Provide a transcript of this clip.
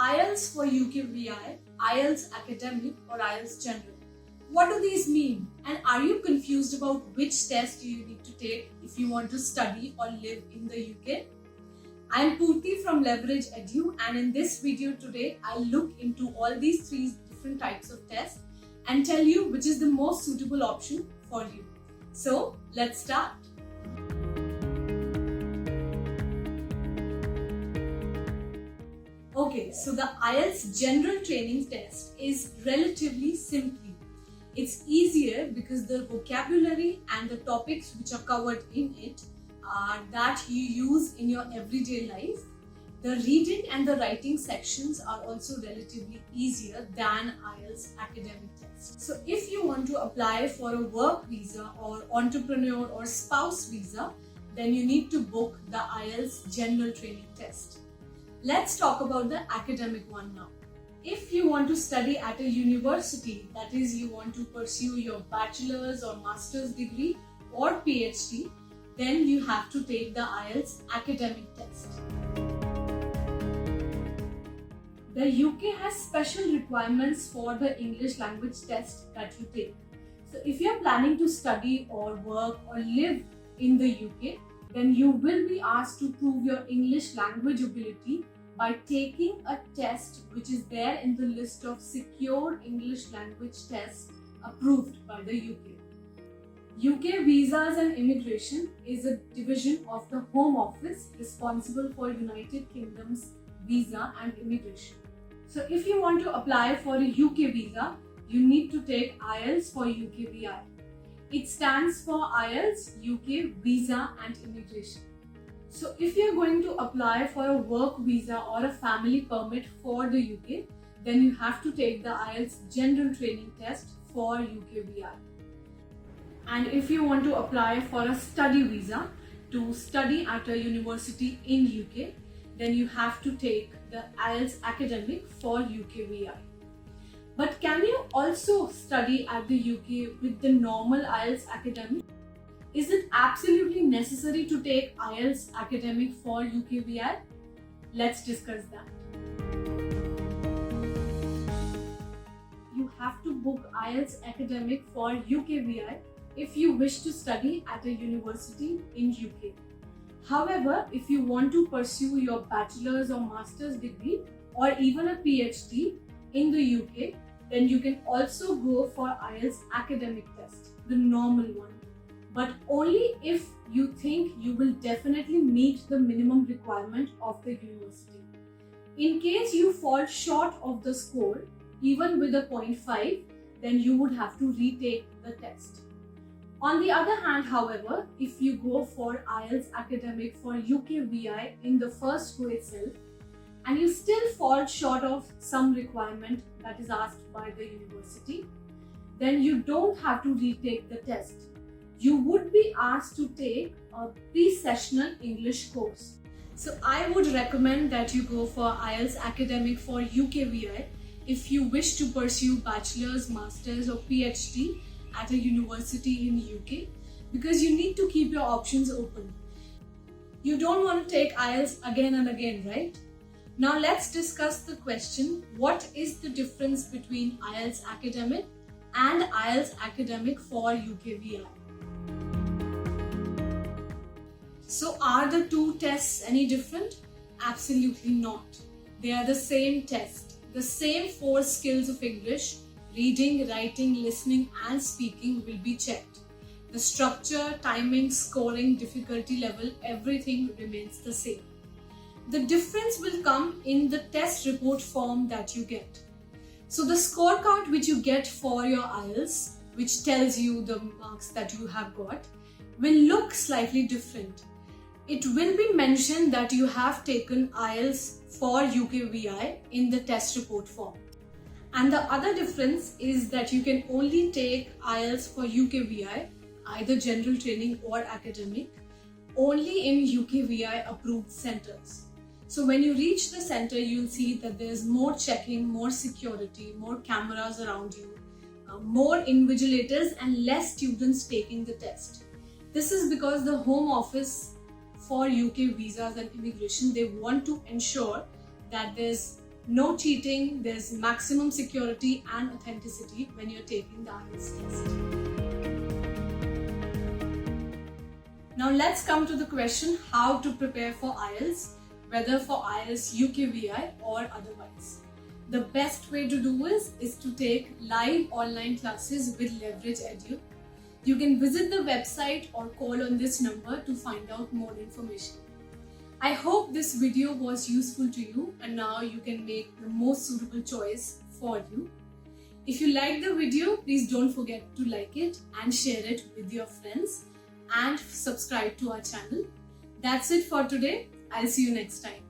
IELTS for UKVI, IELTS Academic or IELTS General. What do these mean? And are you confused about which test you need to take if you want to study or live in the UK? I am Purti from Leverage Edu, and in this video today I'll look into all these three different types of tests and tell you which is the most suitable option for you. So let's start. Okay, so the IELTS General Training Test is relatively simple. It's easier because the vocabulary and the topics which are covered in it are that you use in your everyday life. The reading and the writing sections are also relatively easier than IELTS academic tests. So if you want to apply for a work visa or entrepreneur or spouse visa, then you need to book the IELTS General Training Test. Let's talk about the academic one now. If you want to study at a university, that is, you want to pursue your bachelor's or master's degree or PhD, then you have to take the IELTS academic test. The UK has special requirements for the English language test that you take. So if you are planning to study or work or live in the UK, then you will be asked to prove your English language ability by taking a test which is there in the list of secure English language tests approved by the UK. UK Visas and Immigration is a division of the Home Office responsible for United Kingdom's visa and immigration. So if you want to apply for a UK visa, you need to take IELTS for UKVI. It stands for IELTS UK Visa and Immigration. So if you're going to apply for a work visa or a family permit for the UK, then you have to take the IELTS General Training Test for UKVI. And if you want to apply for a study visa to study at a university in UK, then you have to take the IELTS Academic for UKVI. But can you also study at the UK with the normal IELTS Academic? Is it absolutely necessary to take IELTS Academic for UKVI? Let's discuss that. You have to book IELTS Academic for UKVI if you wish to study at a university in UK. However, if you want to pursue your bachelor's or master's degree or even a PhD in the UK, then you can also go for IELTS Academic test, the normal one. But only if you think you will definitely meet the minimum requirement of the university. In case you fall short of the score, even with a 0.5, then you would have to retake the test. On the other hand, however, if you go for IELTS Academic for UKVI in the first go itself, and you still fall short of some requirement that is asked by the university, then you don't have to retake the test. You would be asked to take a pre-sessional English course. So I would recommend that you go for IELTS Academic for UKVI if you wish to pursue bachelor's, master's or PhD at a university in UK, because you need to keep your options open. You don't want to take IELTS again and again, right? Now let's discuss the question, what is the difference between IELTS Academic and IELTS Academic for UKVI? So are the two tests any different? Absolutely not. They are the same test. The same 4 skills of English, reading, writing, listening and speaking will be checked. The structure, timing, scoring, difficulty level, everything remains the same. The difference will come in the test report form that you get. So the scorecard which you get for your IELTS, which tells you the marks that you have got, will look slightly different. It will be mentioned that you have taken IELTS for UKVI in the test report form. And the other difference is that you can only take IELTS for UKVI, either general training or academic, only in UKVI approved centers. So when you reach the center, you'll see that there's more checking, more security, more cameras around you, more invigilators and less students taking the test. This is because the Home Office for UK Visas and Immigration, they want to ensure that there's No cheating, there's maximum security and authenticity when you're taking the IELTS test. Now let's come to the question how to prepare for IELTS, whether for IELTS UKVI or otherwise. The best way to do is to take live online classes with Leverage Edu. You can visit the website or call on this number to find out more information. I hope this video was useful to you and now you can make the most suitable choice for you. If you liked the video, please don't forget to like it and share it with your friends and subscribe to our channel. That's it for today. I'll see you next time.